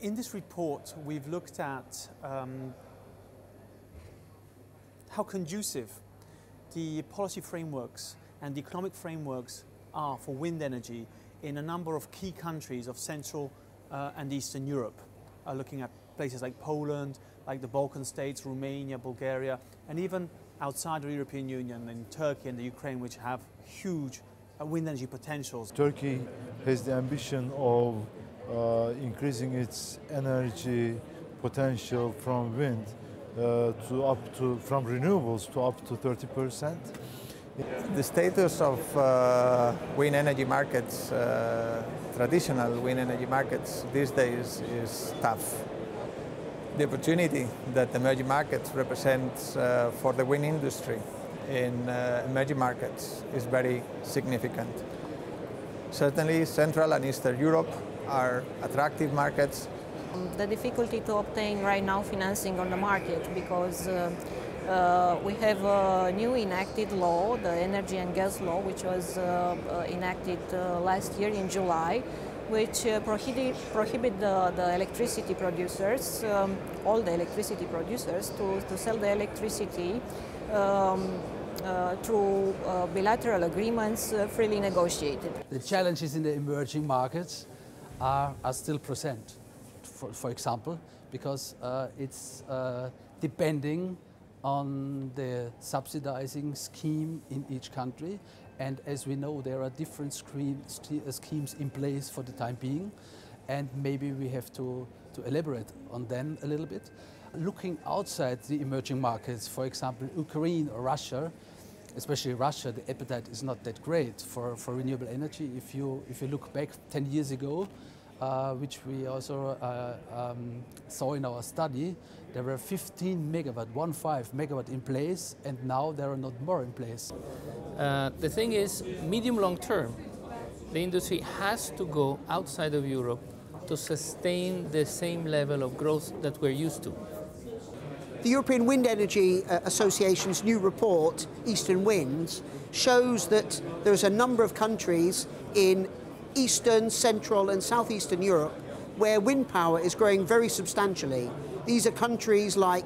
In this report, we've looked at how conducive the policy frameworks and the economic frameworks are for wind energy in a number of key countries of Central and Eastern Europe. Looking at places like Poland, like the Balkan states, Romania, Bulgaria, and even outside the European Union in Turkey and the Ukraine, which have huge wind energy potentials. Turkey has the ambition of increasing its energy potential from wind from renewables to up to 30%. The status of wind energy markets, traditional wind energy markets these days is tough. The opportunity that emerging markets represents for the wind industry in emerging markets is very significant. Certainly Central and Eastern Europe are attractive markets. The difficulty to obtain right now financing on the market because we have a new enacted law, the Energy and Gas Law, which was enacted last year in July, which prohibit the electricity producers, all the electricity producers, to sell the electricity through bilateral agreements freely negotiated. The challenges in the emerging markets are still present, for example, because it's depending on the subsidizing scheme in each country. And as we know, there are different schemes in place for the time being, and maybe we have to elaborate on them a little bit. Looking outside the emerging markets, for example, Ukraine or Russia, especially Russia, the appetite is not that great for renewable energy. If you look back 10 years ago, which we also saw in our study, there were 15 megawatt in place, and now there are not more in place. The thing is, medium-long term, the industry has to go outside of Europe to sustain the same level of growth that we're used to. The European Wind Energy Association's new report, Eastern Winds, shows that there's a number of countries in Eastern, Central and Southeastern Europe where wind power is growing very substantially. These are countries like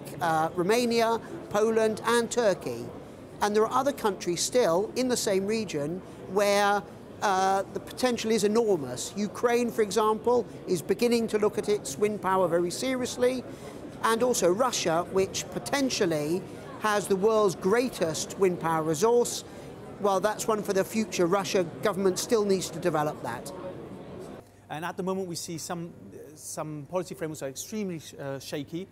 Romania, Poland and Turkey. And there are other countries still in the same region where the potential is enormous. Ukraine, for example, is beginning to look at its wind power very seriously. And also Russia, which potentially has the world's greatest wind power resource. Well, that's one for the future. Russia government still needs to develop that. And at the moment we see some policy frameworks are extremely shaky.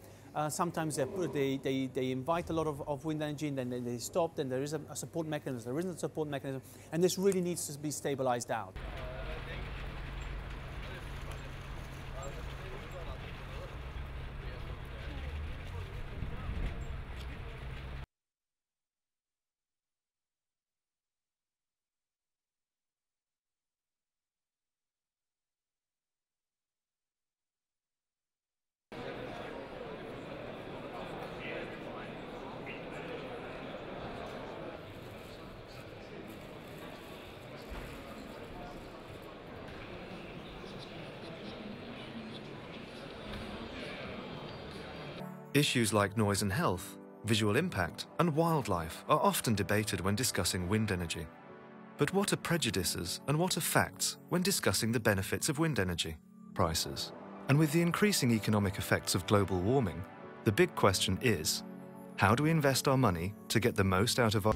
Sometimes they invite a lot of wind energy and then they stop, then there is a support mechanism, there isn't a support mechanism, and this really needs to be stabilized out. Issues like noise and health, visual impact, and wildlife are often debated when discussing wind energy. But what are prejudices and what are facts when discussing the benefits of wind energy? Prices. And with the increasing economic effects of global warming, the big question is, how do we invest our money to get the most out of our...